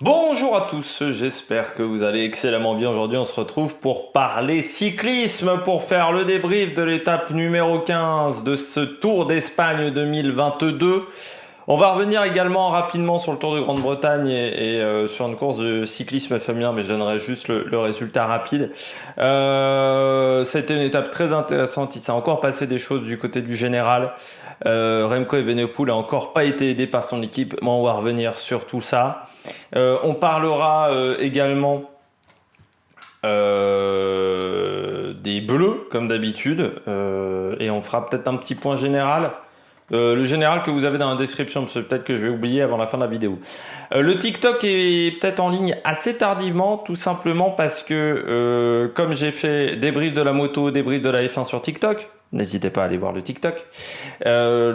Bonjour à tous, j'espère que vous allez excellemment bien. Aujourd'hui, on se retrouve pour parler cyclisme, pour faire le débrief de l'étape numéro 15 de ce Tour d'Espagne 2022. On va revenir également rapidement sur le Tour de Grande-Bretagne et sur une course de cyclisme féminin, mais je donnerai juste le résultat rapide. C'était une étape très intéressante, il s'est encore passé des choses du côté du général. Remco Evenepoel a encore pas été aidé par son équipe, mais on va revenir sur tout ça. On parlera également des bleus, comme d'habitude, et on fera peut-être un petit point général. Le général que vous avez dans la description, parce que peut-être que je vais oublier avant la fin de la vidéo. Le TikTok est peut-être en ligne assez tardivement, tout simplement parce que comme j'ai fait débrief de la moto, débrief de la F1 sur TikTok, n'hésitez pas à aller voir le TikTok,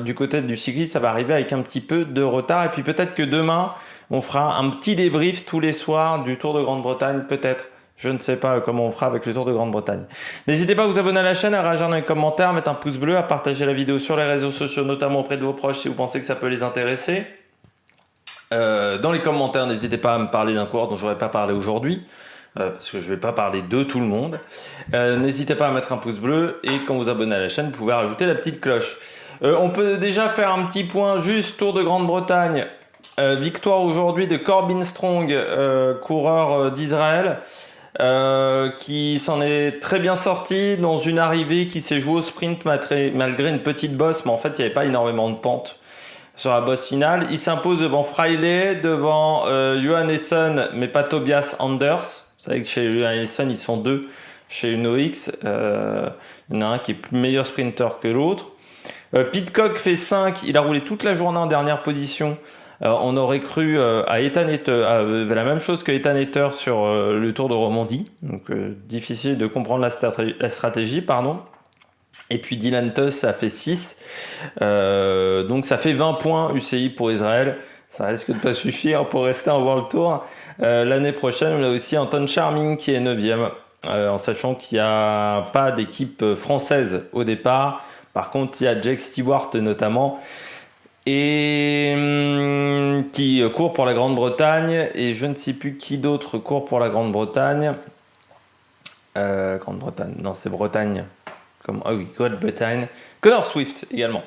du côté du cyclisme, ça va arriver avec un petit peu de retard. Et puis peut-être que demain, on fera un petit débrief tous les soirs du Tour de Grande-Bretagne, peut-être. Je ne sais pas comment on fera avec le Tour de Grande-Bretagne. N'hésitez pas à vous abonner à la chaîne, à réagir dans les commentaires, à mettre un pouce bleu, à partager la vidéo sur les réseaux sociaux, notamment auprès de vos proches si vous pensez que ça peut les intéresser. Dans les commentaires, n'hésitez pas à me parler d'un coureur dont je n'aurais pas parlé aujourd'hui, parce que je ne vais pas parler de tout le monde. N'hésitez pas à mettre un pouce bleu et quand vous abonnez à la chaîne, vous pouvez rajouter la petite cloche. On peut déjà faire un petit point juste Tour de Grande-Bretagne. Victoire aujourd'hui de Corbin Strong, coureur d'Israël. Qui s'en est très bien sorti dans une arrivée qui s'est jouée au sprint malgré une petite bosse, mais en fait il n'y avait pas énormément de pente sur la bosse finale. Il s'impose devant Freiley, devant Johannesson, mais pas Tobias Anders. Vous savez que chez Johannesson ils sont deux chez UnoX. Il y en a un qui est meilleur sprinter que l'autre. Pidcock fait 5, il a roulé toute la journée en dernière position. On aurait cru à Ethan Etter, la même chose que Ethan Etter sur le Tour de Romandie. Donc difficile de comprendre la stratégie, pardon. Et puis Dylan Tuss a fait 6. Donc ça fait 20 points UCI pour Israël. Ça risque de pas suffire pour rester en World Tour. L'année prochaine, on a aussi Anton Charming qui est 9e. En sachant qu'il n'y a pas d'équipe française au départ. Par contre, il y a Jake Stewart notamment. Et qui court pour la Grande-Bretagne, et je ne sais plus qui d'autre court pour la Grande-Bretagne. Grande-Bretagne, non c'est Bretagne. Ah oui, Grande-Bretagne. Connor Swift également.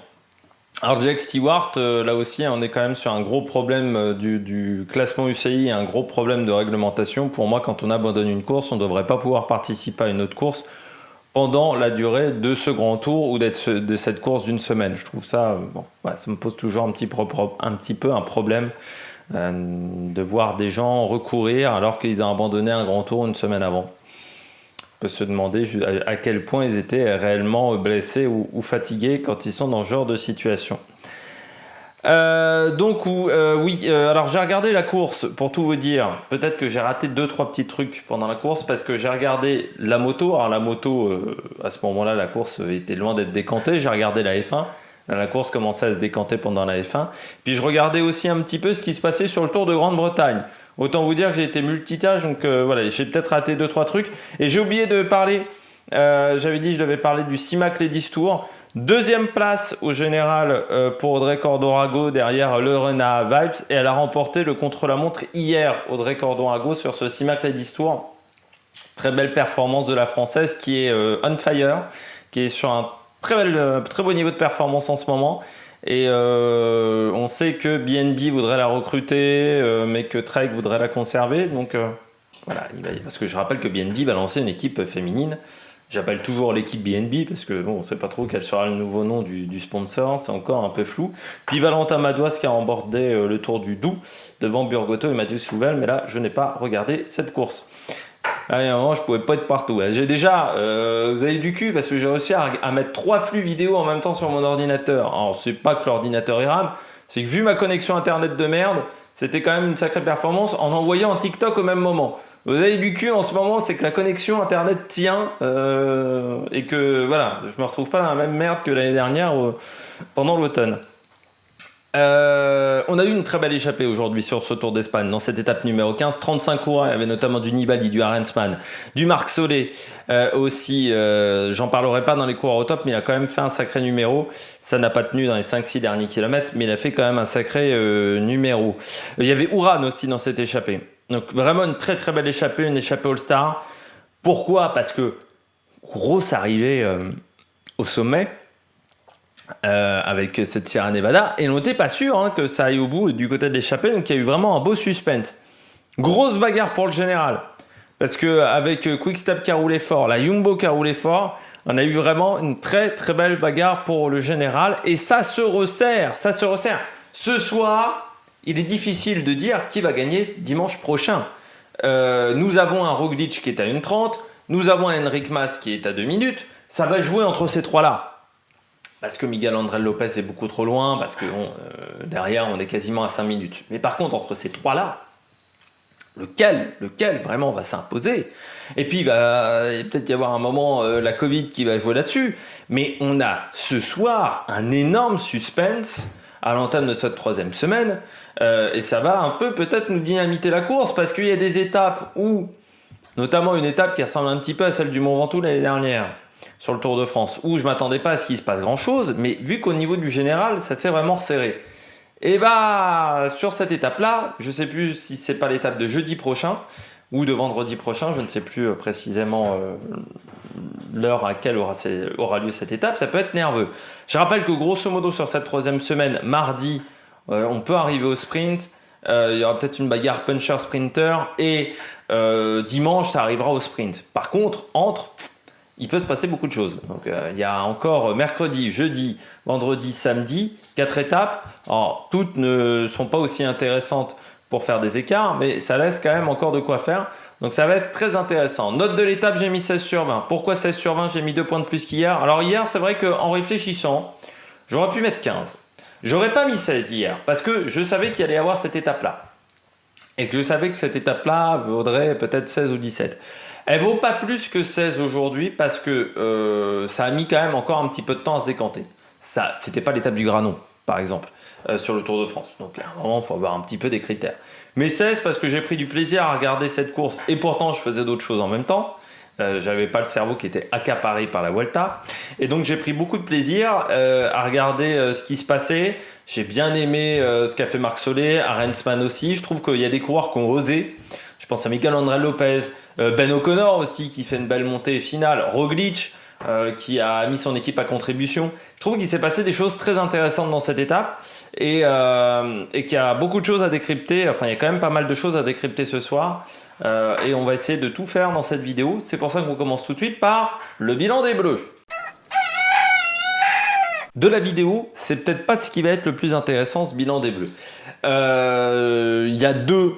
Alors Jack Stewart, là aussi on est quand même sur un gros problème du classement UCI, un gros problème de réglementation. Pour moi, quand on abandonne une course, on ne devrait pas pouvoir participer à une autre course pendant la durée de ce grand tour ou de cette course d'une semaine. Je trouve ça, bon, ouais, ça me pose toujours un petit peu un problème de voir des gens recourir alors qu'ils ont abandonné un grand tour une semaine avant. On peut se demander à quel point ils étaient réellement blessés ou fatigués quand ils sont dans ce genre de situation. Alors j'ai regardé la course pour tout vous dire. Peut-être que j'ai raté 2-3 petits trucs pendant la course parce que j'ai regardé la moto. Alors la moto, à ce moment-là, la course était loin d'être décantée. J'ai regardé la F1. La course commençait à se décanter pendant la F1. Puis je regardais aussi un petit peu ce qui se passait sur le Tour de Grande-Bretagne. Autant vous dire que j'ai été multitâche, donc voilà, j'ai peut-être raté 2-3 trucs. Et j'ai oublié de parler, j'avais dit que je devais parler du CIMAC Ladies Tour. Deuxième place au général pour Audrey Cordon-Rago derrière Le Renat Vibes, et elle a remporté le contre-la-montre hier, Audrey Cordon-Rago, sur ce CIMAC Ladies Tour. Très belle performance de la Française qui est on fire, qui est sur un très beau niveau de performance en ce moment. Et on sait que BNB voudrait la recruter, mais que Trek voudrait la conserver. Donc voilà, parce que je rappelle que BNB va lancer une équipe féminine. J'appelle toujours l'équipe BNB parce que bon, on ne sait pas trop quel sera le nouveau nom du sponsor, c'est encore un peu flou. Puis Valentin Madouas qui a remporté le Tour du Doubs devant Burgoto et Mathieu Souvel, mais là je n'ai pas regardé cette course. À un moment, je pouvais pas être partout. J'ai déjà, vous avez du cul parce que j'ai réussi à mettre 3 flux vidéo en même temps sur mon ordinateur. Alors c'est pas que l'ordinateur est RAM, c'est que vu ma connexion internet de merde, c'était quand même une sacrée performance en envoyant un TikTok au même moment. Vous avez du cul en ce moment, c'est que la connexion internet tient et que voilà, je me retrouve pas dans la même merde que l'année dernière pendant l'automne. On a eu une très belle échappée aujourd'hui sur ce Tour d'Espagne, dans cette étape numéro 15. 35 coureurs, il y avait notamment du Nibali, du Arensman, du Marc Solé aussi. J'en parlerai pas dans les coureurs au top, mais il a quand même fait un sacré numéro. Ça n'a pas tenu dans les 5-6 derniers kilomètres, mais il a fait quand même un sacré numéro. Il y avait Uran aussi dans cette échappée. Donc vraiment une très très belle échappée, une échappée All-Star. Pourquoi ? Parce que grosse arrivée au sommet. Avec cette Sierra Nevada, et on n'était pas sûr que ça aille au bout du côté de l'échappée, donc il y a eu vraiment un beau suspense. Grosse bagarre pour le général, parce que avec Quick-Step qui a roulé fort, la Jumbo qui a roulé fort, on a eu vraiment une très très belle bagarre pour le général, et ça se resserre. Ce soir, il est difficile de dire qui va gagner dimanche prochain. Nous avons un Roglic qui est à 1,30, nous avons un Enric Mas qui est à 2 minutes, ça va jouer entre ces trois-là. Parce que Miguel André Lopez est beaucoup trop loin, parce que derrière on est quasiment à 5 minutes. Mais par contre, entre ces trois-là, lequel vraiment va s'imposer? Et puis il va peut-être y avoir un moment la Covid qui va jouer là-dessus. Mais on a ce soir un énorme suspense à l'entame de cette 3e semaine. Et ça va un peu peut-être nous dynamiter la course, parce qu'il y a des étapes où, notamment une étape qui ressemble un petit peu à celle du Mont Ventoux l'année dernière, sur le Tour de France, où je m'attendais pas à ce qu'il se passe grand-chose, mais vu qu'au niveau du général, ça s'est vraiment resserré. Et sur cette étape-là, je sais plus si c'est pas l'étape de jeudi prochain ou de vendredi prochain, je ne sais plus précisément l'heure à laquelle aura lieu cette étape, ça peut être nerveux. Je rappelle que grosso modo sur cette 3e semaine, mardi, on peut arriver au sprint. Il y aura peut-être une bagarre puncher-sprinter, et dimanche, ça arrivera au sprint. Par contre, il peut se passer beaucoup de choses. Donc, il y a encore mercredi, jeudi, vendredi, samedi, 4 étapes. Alors, toutes ne sont pas aussi intéressantes pour faire des écarts, mais ça laisse quand même encore de quoi faire. Donc, ça va être très intéressant. Note de l'étape, j'ai mis 16 sur 20. Pourquoi 16 sur 20 ? J'ai mis 2 points de plus qu'hier. Alors, hier, c'est vrai qu'en réfléchissant, j'aurais pu mettre 15. J'aurais pas mis 16 hier, parce que je savais qu'il allait y avoir cette étape-là. Et que je savais que cette étape-là vaudrait peut-être 16 ou 17. Elle vaut pas plus que 16 aujourd'hui, parce que ça a mis quand même encore un petit peu de temps à se décanter. Ça, c'était pas l'étape du Granon, par exemple, sur le Tour de France. Donc à un moment, il faut avoir un petit peu des critères. Mais 16 parce que j'ai pris du plaisir à regarder cette course, et pourtant je faisais d'autres choses en même temps. J'avais pas le cerveau qui était accaparé par la Vuelta, et donc j'ai pris beaucoup de plaisir à regarder ce qui se passait. J'ai bien aimé ce qu'a fait Marc Solé, Arensman aussi. Je trouve qu'il y a des coureurs qui ont osé. Je pense à Miguel André Lopez, Ben O'Connor aussi qui fait une belle montée finale, Roglic qui a mis son équipe à contribution. Je trouve qu'il s'est passé des choses très intéressantes dans cette étape, et qu'il y a beaucoup de choses à décrypter. Enfin, il y a quand même pas mal de choses à décrypter ce soir, et on va essayer de tout faire dans cette vidéo. C'est pour ça qu'on commence tout de suite par le bilan des Bleus. De la vidéo, c'est peut-être pas ce qui va être le plus intéressant, ce bilan des Bleus. Il y a deux,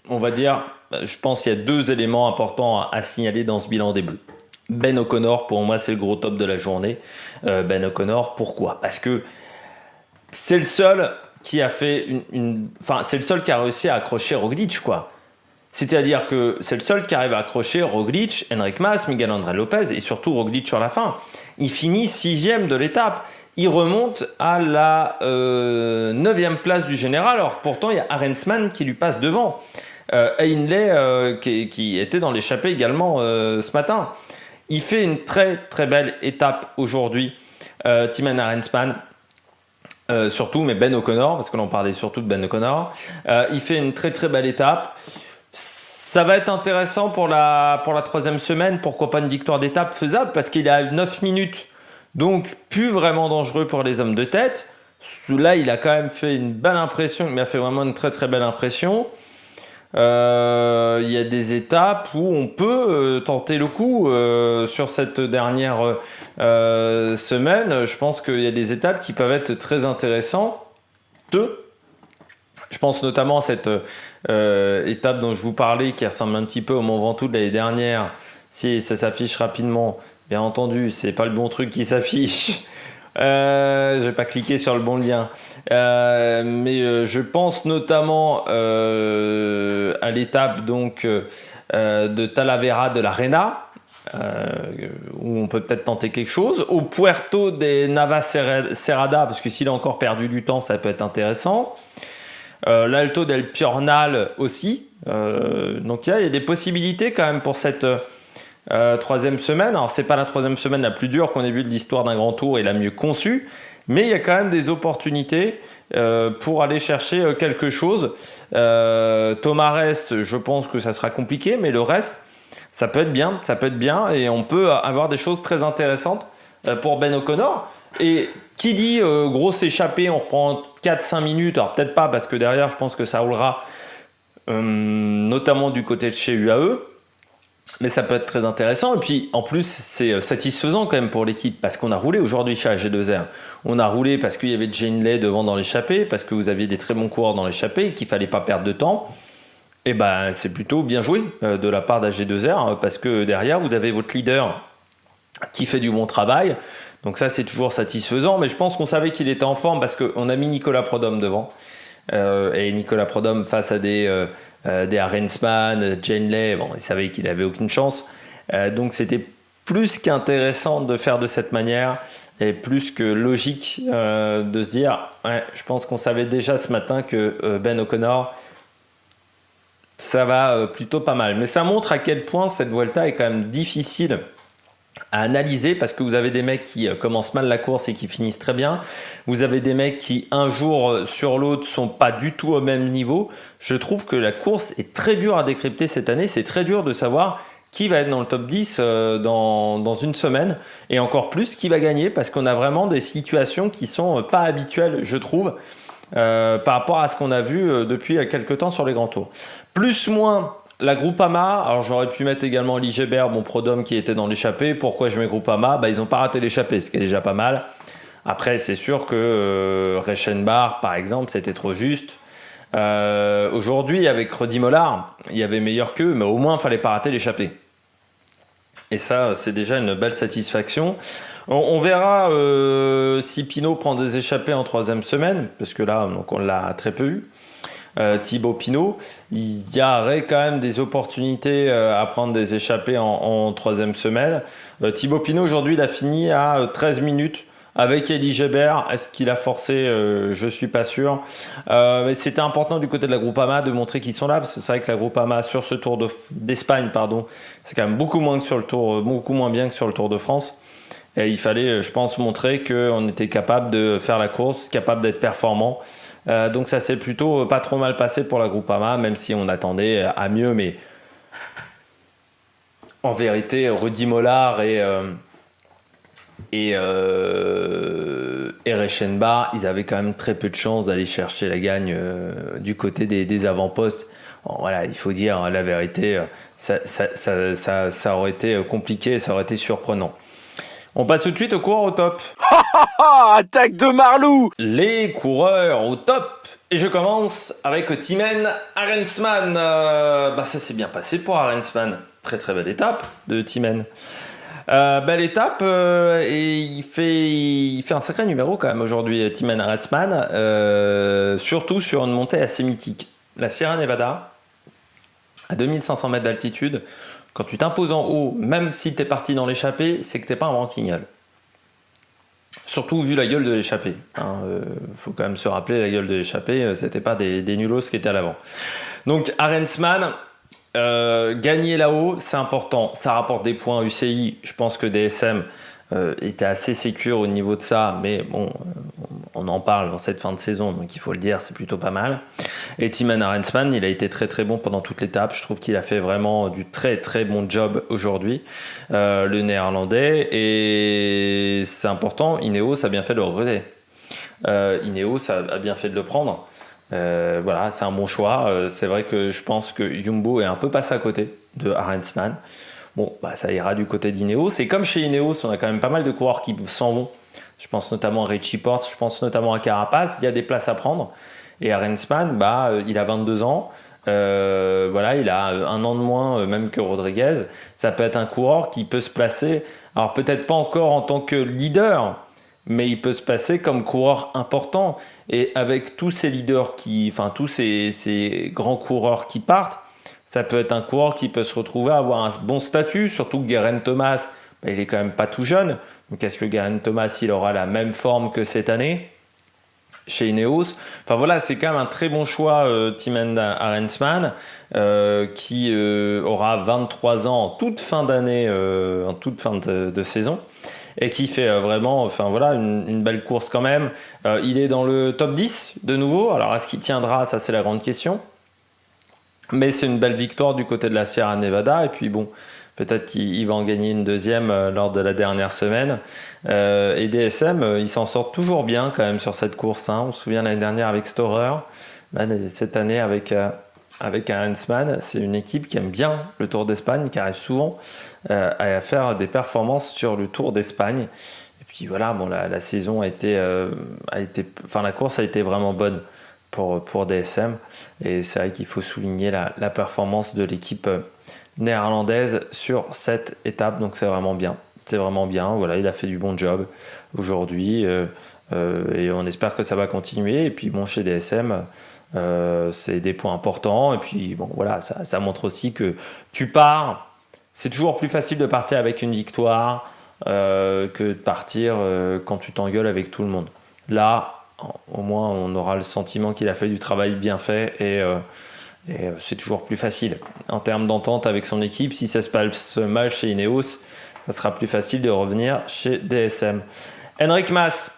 on va dire, je pense qu'il y a 2 éléments importants à signaler dans ce bilan des Bleus. Ben O'Connor, pour moi, c'est le gros top de la journée. Ben O'Connor, pourquoi ? Parce que c'est le seul qui a fait c'est le seul qui a réussi à accrocher Roglic, quoi. C'est-à-dire que c'est le seul qui arrive à accrocher Roglic, Enric Mas, Miguel André Lopez, et surtout Roglic sur la fin. Il finit 6e de l'étape. Il remonte à la 9e place du général. Alors pourtant, il y a Arensman qui lui passe devant. Hindley qui était dans l'échappée également ce matin. Il fait une très très belle étape aujourd'hui, Thymen Arensman, surtout, mais Ben O'Connor, parce que l'on parlait surtout de Ben O'Connor. Il fait une très très belle étape. Ça va être intéressant pour la 3e semaine. Pourquoi pas une victoire d'étape faisable, parce qu'il est à 9 minutes, donc plus vraiment dangereux pour les hommes de tête. Là, il a quand même fait une belle impression, il m'a fait vraiment une très très belle impression. Il y a des étapes où on peut tenter le coup sur cette dernière semaine. Je pense qu'il y a des étapes qui peuvent être très intéressantes. Je pense notamment à cette étape dont je vous parlais, qui ressemble un petit peu au Mont Ventoux de l'année dernière. Si ça s'affiche rapidement, bien entendu, c'est pas le bon truc qui s'affiche. J'ai pas cliqué sur le bon lien, mais je pense notamment à l'étape donc de Talavera de la Reina, où on peut peut-être tenter quelque chose. Au Puerto de Navacerrada, parce que s'il a encore perdu du temps, ça peut être intéressant. L'Alto del Piornal aussi. Donc il y a des possibilités quand même pour cette troisième semaine. Alors c'est pas la troisième semaine la plus dure qu'on ait vue de l'histoire d'un grand tour et la mieux conçue, mais il y a quand même des opportunités pour aller chercher quelque chose. Tomares, je pense que ça sera compliqué, mais le reste, ça peut être bien et on peut avoir des choses très intéressantes pour Ben O'Connor. Et qui dit grosse échappée, on reprend 4-5 minutes, alors peut-être pas parce que derrière je pense que ça roulera notamment du côté de chez UAE, mais ça peut être très intéressant. Et puis en plus c'est satisfaisant quand même pour l'équipe parce qu'on a roulé aujourd'hui chez AG2R. On a roulé parce qu'il y avait Jane Lay devant dans l'échappée, parce que vous aviez des très bons coureurs dans l'échappée et qu'il fallait pas perdre de temps. Et ben c'est plutôt bien joué de la part d'AG2R parce que derrière vous avez votre leader qui fait du bon travail. Donc ça c'est toujours satisfaisant, mais je pense qu'on savait qu'il était en forme parce qu'on a mis Nicolas Prodhomme devant. Et Nicolas Prodhomme face à des Arensman, Jane Lay, bon, il savait qu'il avait aucune chance. Donc c'était plus qu'intéressant de faire de cette manière et plus que logique de se dire, ouais, je pense qu'on savait déjà ce matin que Ben O'Connor, ça va plutôt pas mal. Mais ça montre à quel point cette Vuelta est quand même difficile à analyser parce que vous avez des mecs qui commencent mal la course et qui finissent très bien. Vous avez des mecs qui un jour sur l'autre sont pas du tout au même niveau. Je trouve que la course est très dure à décrypter cette année. C'est très dur de savoir qui va être dans le top 10 dans une semaine et encore plus qui va gagner parce qu'on a vraiment des situations qui sont pas habituelles, je trouve, par rapport à ce qu'on a vu depuis quelques temps sur les grands tours. Plus/moins la Groupama, alors j'aurais pu mettre également Ligébert, mon Prodhomme qui était dans l'échappée. Pourquoi je mets Groupama ? Ils n'ont pas raté l'échappée, ce qui est déjà pas mal. Après, c'est sûr que Reichenbach, par exemple, c'était trop juste. Aujourd'hui, avec Rudy Mollard, il y avait meilleur qu'eux, mais au moins, il ne fallait pas rater l'échappée. Et ça, c'est déjà une belle satisfaction. On verra si Pinot prend des échappées en troisième semaine, parce que là, donc, on l'a très peu eu. Thibaut Pinot, il y aurait quand même des opportunités à prendre des échappées en troisième semaine. Thibaut Pinot, aujourd'hui, il a fini à 13 minutes avec Elie Gebert. Est-ce qu'il a forcé ? Je suis pas sûr. Mais c'était important du côté de la Groupama de montrer qu'ils sont là, parce que c'est vrai que la Groupama sur ce Tour d'Espagne, c'est quand même beaucoup moins bien que sur le Tour de France. Et il fallait, je pense, montrer qu'on était capable de faire la course, capable d'être performant. Donc ça s'est plutôt pas trop mal passé pour la Groupama, même si on attendait à mieux. Mais en vérité, Rudy Mollard et Reichenbach, ils avaient quand même très peu de chances d'aller chercher la gagne du côté des avant-postes. Bon, voilà, il faut dire la vérité, ça aurait été compliqué, ça aurait été surprenant. On passe tout de suite aux coureurs au top. Attaque de Marlou! Les coureurs au top. Et je commence avec Thymen Arensman. Ça s'est bien passé pour Arensman. Très très belle étape de Thymen. Belle étape et il fait un sacré numéro quand même aujourd'hui, Thymen Arensman. Surtout sur une montée assez mythique. La Sierra Nevada, à 2500 mètres d'altitude. Quand tu t'imposes en haut, même si tu es parti dans l'échappée, c'est que tu n'es pas un branquignol. Surtout vu la gueule de l'échappée. Faut quand même se rappeler, la gueule de l'échappée, c'était pas des nulos qui étaient à l'avant. Donc Arensman, gagner là-haut, c'est important. Ça rapporte des points UCI. Je pense que DSM était assez sécure au niveau de ça, mais bon, on en parle dans cette fin de saison, donc il faut le dire, c'est plutôt pas mal. Et Thymen Arensman, il a été très très bon pendant toute l'étape. Je trouve qu'il a fait vraiment du très très bon job aujourd'hui, le néerlandais. Et c'est important, Ineos a bien fait de le regretter. Ineos a bien fait de le prendre. Voilà, c'est un bon choix. C'est vrai que je pense que Jumbo est un peu passé à côté de Arensman. Bon, ça ira du côté d'Ineos. Et comme chez Ineos, on a quand même pas mal de coureurs qui s'en vont. Je pense notamment à Richie Porte, je pense notamment à Carapaz. Il y a des places à prendre. Et Arensman, il a 22 ans. Voilà, il a un an de moins même que Rodriguez. Ça peut être un coureur qui peut se placer, alors peut-être pas encore en tant que leader, mais il peut se placer comme coureur important. Et avec tous ces leaders tous ces grands coureurs qui partent, Ça peut être un coureur qui peut se retrouver à avoir un bon statut, surtout que Geraint Thomas, il est quand même pas tout jeune. Donc est-ce que Geraint Thomas, il aura la même forme que cette année chez Ineos? Enfin voilà, c'est quand même un très bon choix, Tim Arensman, qui aura 23 ans en toute fin d'année, en toute fin de saison, et qui fait vraiment, enfin voilà, une belle course quand même. Il est dans le top 10 de nouveau. Alors est-ce qu'il tiendra? Ça, c'est la grande question. Mais c'est une belle victoire du côté de la Sierra Nevada. Et puis bon, peut-être qu'il va en gagner une deuxième lors de la dernière semaine. Et DSM, ils s'en sortent toujours bien quand même sur cette course. On se souvient l'année dernière avec Storer. Là, cette année avec Arensman, c'est une équipe qui aime bien le Tour d'Espagne, qui arrive souvent à faire des performances sur le Tour d'Espagne. Et puis voilà, bon, la saison la course a été vraiment bonne pour DSM. Et c'est vrai qu'il faut souligner la performance de l'équipe néerlandaise sur cette étape. Donc c'est vraiment bien. C'est vraiment bien. Voilà, il a fait du bon job aujourd'hui. Et on espère que ça va continuer. Et puis bon, chez DSM, c'est des points importants. Et puis bon, voilà, ça montre aussi que tu pars. C'est toujours plus facile de partir avec une victoire que de partir quand tu t'engueules avec tout le monde. Là, au moins, on aura le sentiment qu'il a fait du travail bien fait et c'est toujours plus facile. En termes d'entente avec son équipe, si ça se passe mal chez Ineos, ça sera plus facile de revenir chez DSM. Enric Mas,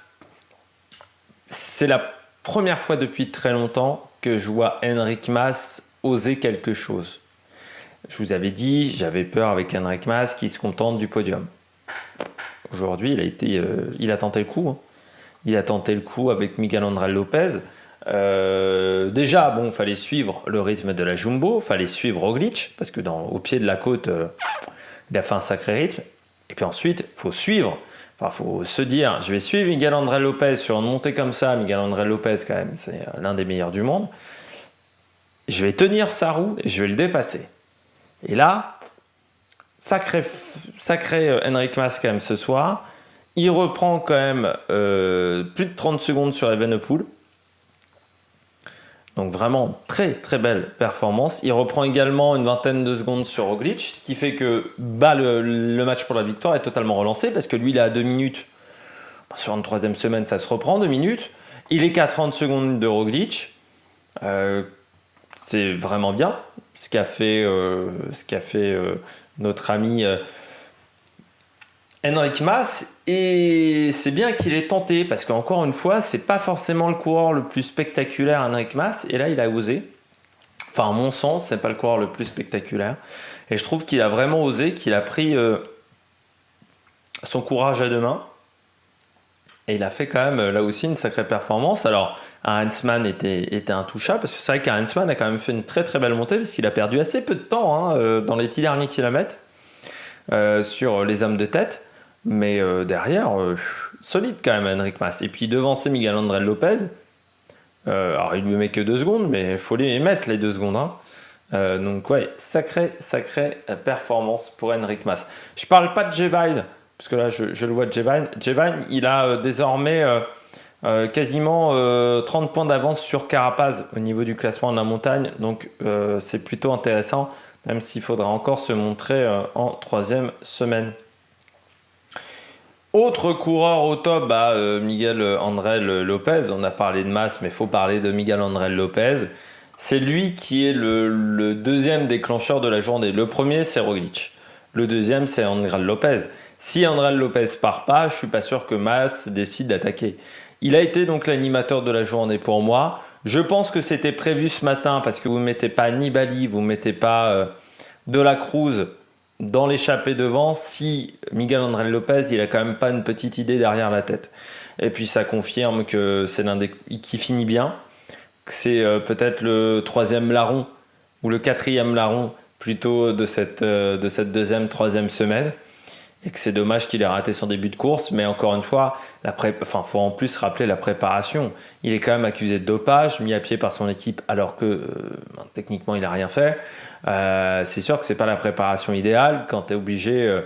c'est la première fois depuis très longtemps que je vois Enric Mas oser quelque chose. Je vous avais dit, j'avais peur avec Enric Mas qu'il se contente du podium. Aujourd'hui, il a tenté le coup. Il a tenté le coup avec Miguel Ángel López. Déjà, bon, il fallait suivre le rythme de la Jumbo, il fallait suivre Roglic, parce que au pied de la côte, il a fait un sacré rythme. Et puis ensuite, il faut suivre. Enfin, il faut se dire, je vais suivre Miguel Ángel López sur une montée comme ça. Miguel Ángel López, quand même, c'est l'un des meilleurs du monde. Je vais tenir sa roue et je vais le dépasser. Et là, sacré Enric Mas quand même ce soir. Il reprend quand même plus de 30 secondes sur Evenepoel. Donc vraiment très très belle performance. Il reprend également une vingtaine de secondes sur Roglic, ce qui fait que le match pour la victoire est totalement relancé parce que lui il est à 2 minutes. Sur une troisième semaine ça se reprend 2 minutes. Il est qu'à 30 secondes de Roglic. C'est vraiment bien ce qu'a fait notre ami Enric Mas, et c'est bien qu'il ait tenté parce qu'encore une fois c'est pas forcément le coureur le plus spectaculaire, Enric Mas, et là il a osé. Enfin à mon sens c'est pas le coureur le plus spectaculaire et je trouve qu'il a vraiment osé, qu'il a pris son courage à deux mains et il a fait quand même là aussi une sacrée performance. Alors Arensman était intouchable parce que c'est vrai qu'Arensman a quand même fait une très très belle montée parce qu'il a perdu assez peu de temps dans les 10 derniers kilomètres sur les hommes de tête. Mais derrière, solide quand même Enric Mas. Et puis devant c'est Miguel Ángel López. Alors il lui met que 2 secondes, mais il faut les mettre les 2 secondes. Donc ouais, sacrée performance pour Enric Mas. Je parle pas de Jevine, parce que là je le vois de Jevine. Jevine, il a désormais quasiment 30 points d'avance sur Carapaz au niveau du classement de la montagne. Donc c'est plutôt intéressant, même s'il faudra encore se montrer en 3e semaine. Autre coureur au top, Miguel Ángel López. On a parlé de Mas, mais il faut parler de Miguel Ángel López. C'est lui qui est le deuxième déclencheur de la journée. Le premier, c'est Roglic. Le deuxième, c'est Ángel López. Si Ángel López part pas, je suis pas sûr que Mas décide d'attaquer. Il a été donc l'animateur de la journée pour moi. Je pense que c'était prévu ce matin parce que vous ne mettez pas Nibali, vous ne mettez pas De la Cruz dans l'échappée devant si Miguel Ángel López il a quand même pas une petite idée derrière la tête. Et puis ça confirme que c'est l'un des qui finit bien, que c'est peut-être le 3e larron ou le 4e larron plutôt de cette deuxième, 3e semaine, et que c'est dommage qu'il ait raté son début de course. Mais encore une fois, faut en plus rappeler la préparation. Il est quand même accusé de dopage, mis à pied par son équipe alors que techniquement il n'a rien fait. C'est sûr que c'est pas la préparation idéale quand tu es obligé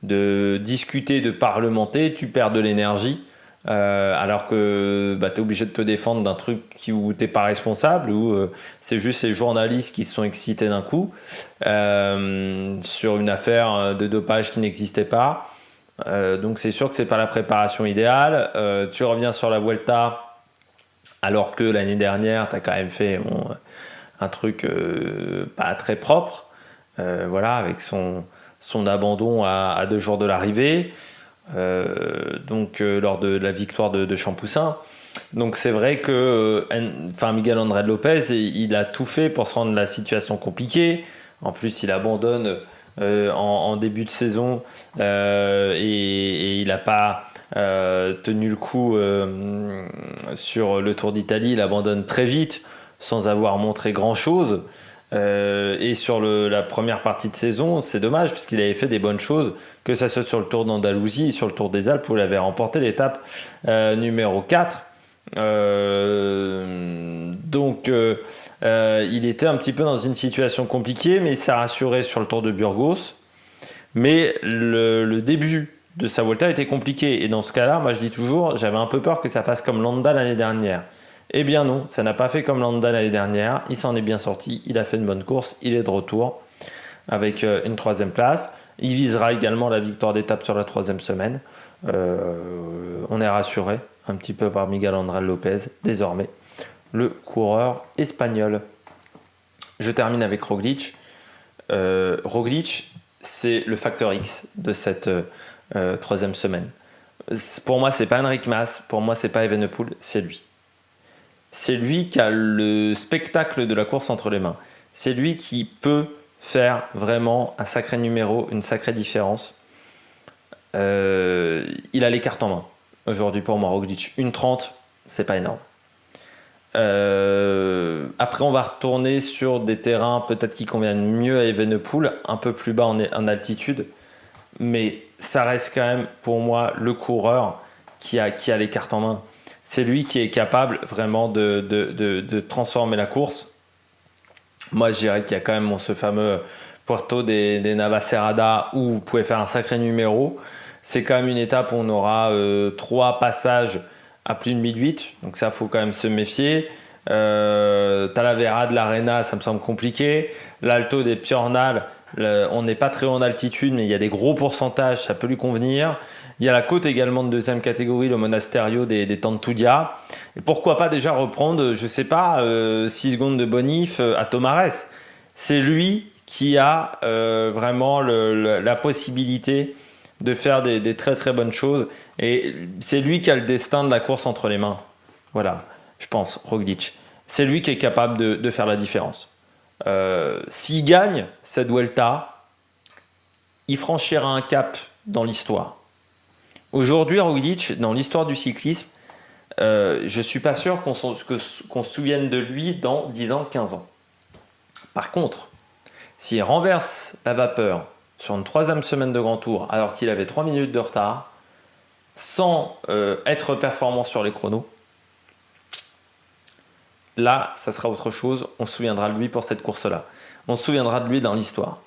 de discuter, de parlementer, tu perds de l'énergie alors que tu es obligé de te défendre d'un truc où t'es pas responsable, où c'est juste ces journalistes qui se sont excités d'un coup sur une affaire de dopage qui n'existait pas. Donc c'est sûr que c'est pas la préparation idéale. Tu reviens sur la Vuelta alors que l'année dernière tu as quand même fait un truc pas très propre, voilà, avec son abandon à 2 jours de l'arrivée. Lors de la victoire de Champoussin. Donc c'est vrai que Miguel André Lopez, il a tout fait pour se rendre la situation compliquée. En plus, il abandonne en début de saison et il n'a pas tenu le coup sur le Tour d'Italie. Il abandonne très vite sans avoir montré grand-chose. Et sur la première partie de saison, c'est dommage puisqu'il avait fait des bonnes choses, que ça soit sur le Tour d'Andalousie, sur le Tour des Alpes où il avait remporté l'étape numéro 4. Il était un petit peu dans une situation compliquée, mais il s'est rassuré sur le Tour de Burgos. Mais le début de sa Volta était compliqué. Et dans ce cas-là, moi je dis toujours, j'avais un peu peur que ça fasse comme Landa l'année dernière. Eh bien non, ça n'a pas fait comme Landa l'année dernière. Il s'en est bien sorti, il a fait une bonne course, il est de retour avec une 3e place. Il visera également la victoire d'étape sur la 3e semaine. On est rassuré un petit peu par Miguel André Lopez, désormais le coureur espagnol. Je termine avec Roglic. Roglic, c'est le facteur X de cette 3e semaine. Pour moi, c'est pas Enric Mas, pour moi, c'est pas Evenepoel, c'est lui. C'est lui qui a le spectacle de la course entre les mains. C'est lui qui peut faire vraiment un sacré numéro, une sacrée différence. Il a les cartes en main. Aujourd'hui, pour moi, Roglic, 1,30, c'est pas énorme. Après, on va retourner sur des terrains peut-être qui conviennent mieux à Evenepoel, un peu plus bas en altitude. Mais ça reste quand même, pour moi, le coureur qui a les cartes en main. C'est lui qui est capable vraiment de transformer la course. Moi, je dirais qu'il y a quand même ce fameux Puerto des Navacerrada où vous pouvez faire un sacré numéro. C'est quand même une étape où on aura 3 passages à plus de 1008. Donc ça, il faut quand même se méfier. Talavera de l'Arena, ça me semble compliqué. L'Alto des Piornal, on n'est pas très haut en altitude, mais il y a des gros pourcentages, ça peut lui convenir. Il y a la côte également de 2e catégorie, le Monasterio des Tantudia. Et pourquoi pas déjà reprendre, je sais pas, 6 secondes de bonif à Tomares. C'est lui qui a vraiment la possibilité de faire des très très bonnes choses. Et c'est lui qui a le destin de la course entre les mains. Voilà, je pense, Roglic. C'est lui qui est capable de faire la différence. S'il gagne cette Vuelta, il franchira un cap dans l'histoire. Aujourd'hui, Roglic, dans l'histoire du cyclisme, je ne suis pas sûr qu'on se souvienne de lui dans 10 ans, 15 ans. Par contre, s'il renverse la vapeur sur une 3e semaine de Grand Tour, alors qu'il avait 3 minutes de retard, sans être performant sur les chronos, là, ça sera autre chose. On se souviendra de lui pour cette course-là. On se souviendra de lui dans l'histoire.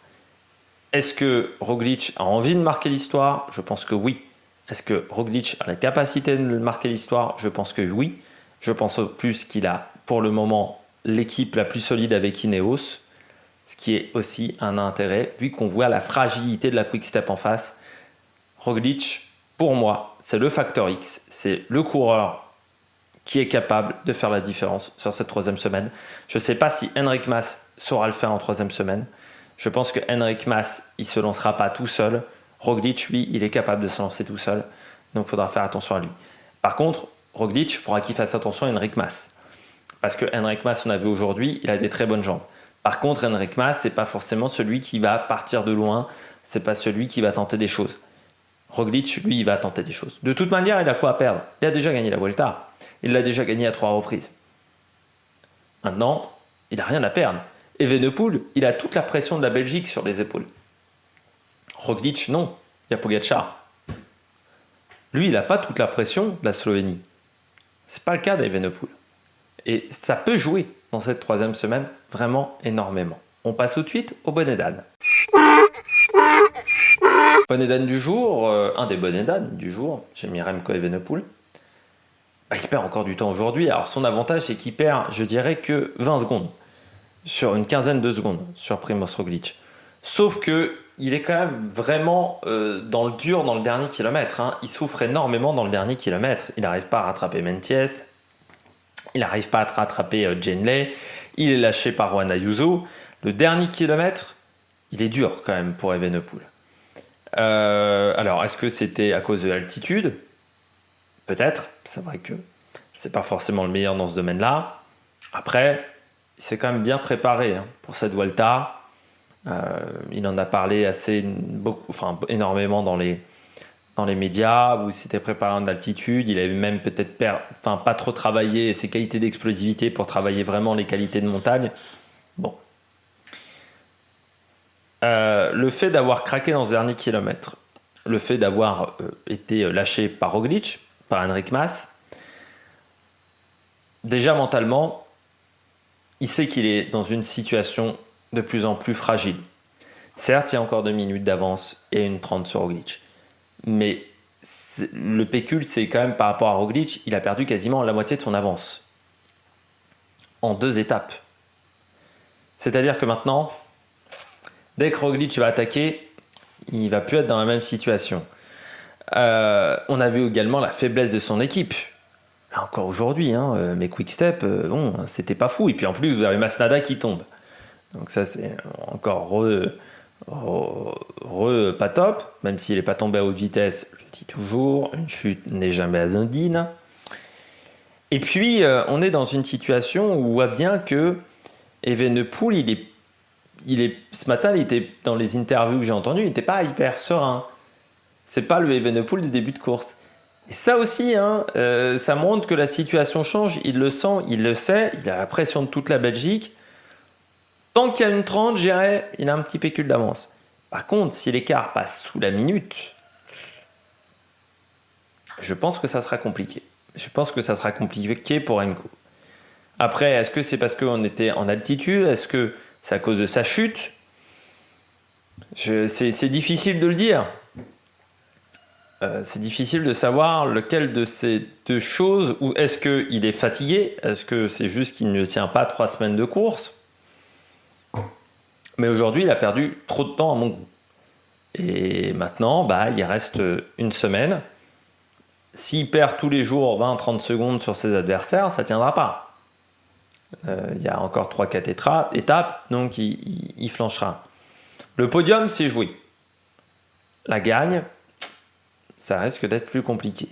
Est-ce que Roglic a envie de marquer l'histoire ? Je pense que oui. Est-ce que Roglic a la capacité de marquer l'histoire ? Je pense que oui. Je pense plus qu'il a pour le moment l'équipe la plus solide avec Ineos, ce qui est aussi un intérêt vu qu'on voit la fragilité de la Quick Step en face. Roglic, pour moi, c'est le facteur X. C'est le coureur qui est capable de faire la différence sur cette 3e semaine. Je ne sais pas si Enric Mas saura le faire en 3e semaine. Je pense que Enric Mas, il ne se lancera pas tout seul. Roglic, lui, il est capable de se lancer tout seul. Donc, il faudra faire attention à lui. Par contre, Roglic, il faudra qu'il fasse attention à Enric Mas. Parce que Enric Mas, on a vu aujourd'hui, il a des très bonnes jambes. Par contre, Enric Mas, ce n'est pas forcément celui qui va partir de loin. Ce n'est pas celui qui va tenter des choses. Roglic, lui, il va tenter des choses. De toute manière, il a quoi à perdre ? Il a déjà gagné la Vuelta. Il l'a déjà gagné à 3 reprises. Maintenant, il n'a rien à perdre. Evenepoel, il a toute la pression de la Belgique sur les épaules. Roglic, non. Il y a Pogačar. Lui, il n'a pas toute la pression de la Slovénie. Ce n'est pas le cas d'Evenepoel. Et ça peut jouer dans cette 3e semaine vraiment énormément. On passe tout de suite au bonnet d'âne. Bonnet d'âne du jour, un des bonnets d'âne du jour, j'ai mis Remco Evenepoel. il perd encore du temps aujourd'hui. Alors son avantage, c'est qu'il perd, je dirais, que 20 secondes, sur une quinzaine de secondes, sur Primoz Roglic. Sauf que il est quand même vraiment dans le dur dans le dernier kilomètre. Hein. Il souffre énormément dans le dernier kilomètre. Il n'arrive pas à rattraper Meintjes. Il n'arrive pas à rattraper Genley. Il est lâché par Juan Ayuso. Le dernier kilomètre, il est dur quand même pour Evenepoel. Alors, est-ce que c'était à cause de l'altitude ? Peut-être. C'est vrai que c'est pas forcément le meilleur dans ce domaine-là. Après, il s'est quand même bien préparé pour cette Vuelta. Il en a parlé énormément dans les médias, où il s'était préparé en altitude. Il avait même peut-être pas trop travaillé ses qualités d'explosivité pour travailler vraiment les qualités de montagne. Bon. Le fait d'avoir craqué dans ce dernier kilomètre, le fait d'avoir été lâché par Roglic, par Enric Mas, déjà mentalement, il sait qu'il est dans une situation de plus en plus fragile. Certes, il y a encore 2 minutes d'avance et une 30 sur Roglic. Mais le pécule, c'est quand même par rapport à Roglic, il a perdu quasiment la moitié de son avance. En 2 étapes. C'est-à-dire que maintenant, dès que Roglic va attaquer, il ne va plus être dans la même situation. On a vu également la faiblesse de son équipe. Là encore aujourd'hui, mais Quick-Step, c'était pas fou. Et puis en plus, vous avez Masnada qui tombe. Donc ça, c'est encore pas top, même s'il n'est pas tombé à haute vitesse, je dis toujours, une chute n'est jamais anodine. Et puis, on est dans une situation où on voit bien que Evenepoel, ce matin, il était dans les interviews que j'ai entendues, il n'était pas hyper serein. C'est pas le Evenepoel du début de course. Et ça aussi, ça montre que la situation change, il le sent, il le sait, il a la pression de toute la Belgique. Tant qu'il y a une 30, je dirais, il a un petit pécule d'avance. Par contre, si l'écart passe sous la minute, je pense que ça sera compliqué. Je pense que ça sera compliqué pour Remco. Après, est-ce que c'est parce qu'on était en altitude ? Est-ce que c'est à cause de sa chute ? C'est difficile de le dire. C'est difficile de savoir lequel de ces deux choses, ou est-ce qu'il est fatigué ? Est-ce que c'est juste qu'il ne tient pas 3 semaines de course ? Mais aujourd'hui, il a perdu trop de temps à mon goût. Et maintenant, il reste une semaine. S'il perd tous les jours 20-30 secondes sur ses adversaires, ça ne tiendra pas. Il y a encore 3-4 étapes, donc il flanchera. Le podium, c'est joué. La gagne, ça risque d'être plus compliqué.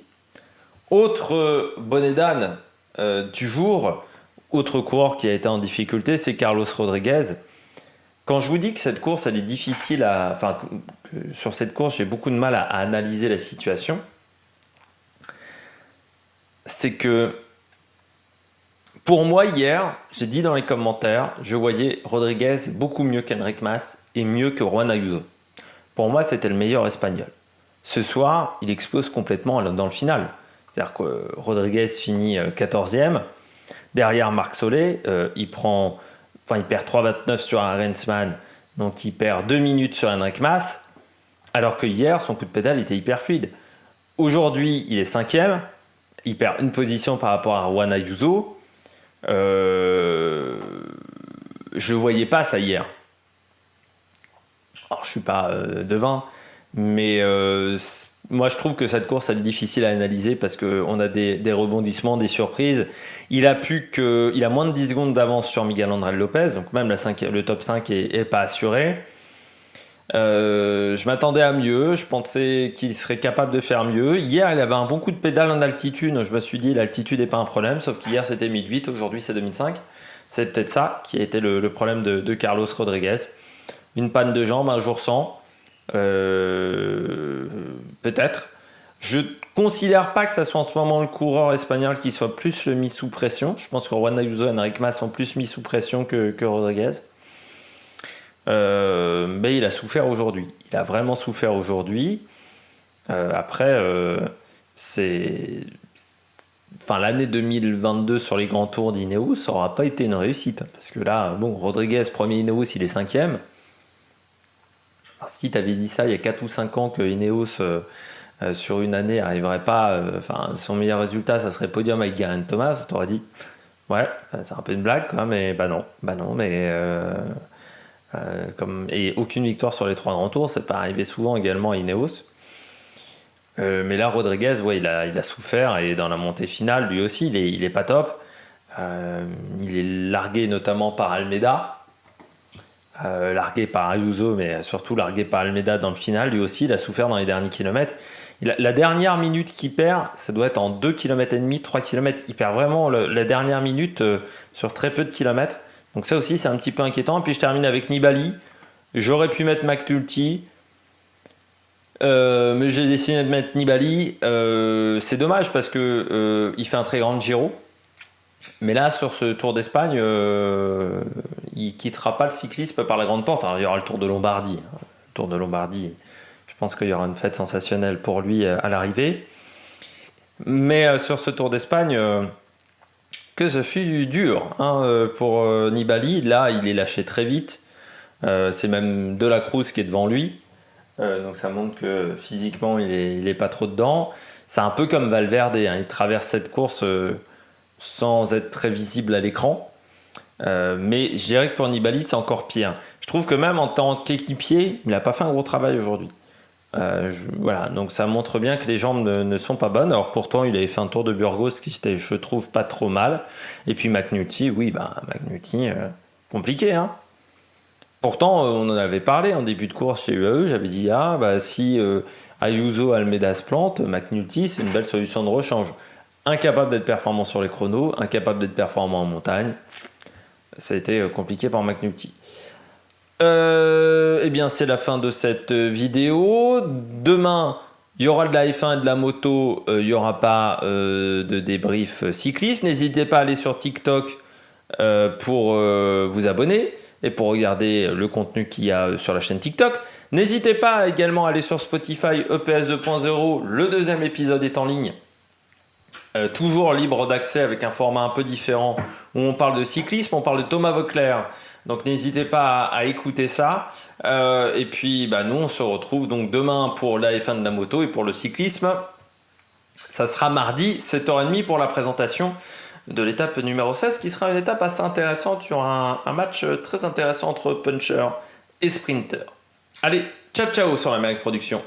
Autre bonnet d'âne du jour, autre coureur qui a été en difficulté, c'est Carlos Rodriguez. Quand je vous dis que cette course, elle est difficile sur cette course, j'ai beaucoup de mal à analyser la situation, c'est que pour moi, hier, j'ai dit dans les commentaires, je voyais Rodriguez beaucoup mieux qu'Enric Mas et mieux que Juan Ayuso. Pour moi, c'était le meilleur espagnol. Ce soir, il explose complètement dans le final. C'est-à-dire que Rodriguez finit 14e. Derrière Marc Solé, il perd 3,29 sur un Rensman, donc il perd 2 minutes sur Enric Mas, alors que hier, son coup de pédale était hyper fluide. Aujourd'hui, il est 5e, il perd une position par rapport à Juan Ayuso. Je ne voyais pas ça hier. Alors, je ne suis pas devin, mais moi, je trouve que cette course, elle est difficile à analyser parce qu'on a des rebondissements, des surprises. Il a moins de 10 secondes d'avance sur Miguel André Lopez, donc même le top 5 est pas assuré. Je m'attendais à mieux, je pensais qu'il serait capable de faire mieux. Hier, il avait un bon coup de pédale en altitude, je me suis dit l'altitude n'est pas un problème, sauf qu'hier c'était 1008, aujourd'hui c'est 2005. C'est peut-être ça qui a été le problème de Carlos Rodriguez. Une panne de jambe, un jour sans. Peut-être. Je considère pas que ça soit en ce moment le coureur espagnol qui soit plus le mis sous pression. Je pense que Juan Ayuso et Enric Mas sont plus mis sous pression que Rodriguez. Mais il a souffert aujourd'hui. Il a vraiment souffert aujourd'hui. Après, l'année 2022 sur les grands tours d'Ineos, ça n'aura pas été une réussite. Parce que là, Rodriguez, premier Ineos, il est 5e. Alors, si tu avais dit ça il y a 4 ou 5 ans que Ineos sur une année n'arriverait pas, son meilleur résultat, ça serait podium avec Geraint Thomas, t'aurais dit, ouais, c'est un peu une blague, quoi, mais bah non, mais et aucune victoire sur les 3 grands tours, c'est pas arrivé souvent également à Ineos. Mais là, Rodriguez, ouais, il a souffert, et dans la montée finale, lui aussi, il est pas top. Il est largué notamment par Almeida, largué par Ayuso, mais surtout largué par Almeida dans le final. Lui aussi, il a souffert dans les derniers kilomètres. La dernière minute qu'il perd, ça doit être en 2 km et demi, 3 km. Il perd vraiment la dernière minute sur très peu de kilomètres. Donc ça aussi, c'est un petit peu inquiétant. Et puis je termine avec Nibali. J'aurais pu mettre McNulty, mais j'ai décidé de mettre Nibali. C'est dommage parce que il fait un très grand Giro. Mais là, sur ce Tour d'Espagne, il quittera pas le cyclisme par la grande porte. Alors, il y aura le Tour de Lombardie. Le Tour de Lombardie, je pense qu'il y aura une fête sensationnelle pour lui à l'arrivée. Mais sur ce Tour d'Espagne, que ce fut dur pour Nibali. Là, il est lâché très vite. C'est même De la Cruz qui est devant lui. Donc ça montre que physiquement, il est pas trop dedans. C'est un peu comme Valverde. Il traverse cette course sans être très visible à l'écran. Mais je dirais que pour Nibali, c'est encore pire. Je trouve que même en tant qu'équipier, il n'a pas fait un gros travail aujourd'hui. Voilà, donc ça montre bien que les jambes ne sont pas bonnes. Alors pourtant, il avait fait un Tour de Burgos qui était, je trouve, pas trop mal. Et puis McNulty, oui, McNulty, compliqué, hein. Pourtant, on en avait parlé en début de course chez UAE. J'avais dit, si Ayuso, Almeida se plante, McNulty, c'est une belle solution de rechange. Incapable d'être performant sur les chronos, incapable d'être performant en montagne. Ça a été compliqué pour McNulty. Eh bien, c'est la fin de cette vidéo. Demain, il y aura de la F1 et de la moto. Il n'y aura pas de débrief cycliste. N'hésitez pas à aller sur TikTok pour vous abonner et pour regarder le contenu qu'il y a sur la chaîne TikTok. N'hésitez pas également à aller sur Spotify, EPS 2.0. Le 2e épisode est en ligne. Toujours libre d'accès avec un format un peu différent où on parle de cyclisme, on parle de Thomas Voeckler. Donc n'hésitez pas à écouter ça. Et puis nous on se retrouve donc demain pour la F1 de la moto et pour le cyclisme. Ça sera mardi 7h30 pour la présentation de l'étape numéro 16 qui sera une étape assez intéressante. Il y aura un match très intéressant entre puncher et sprinter. Allez, ciao ciao sur la Méric Production.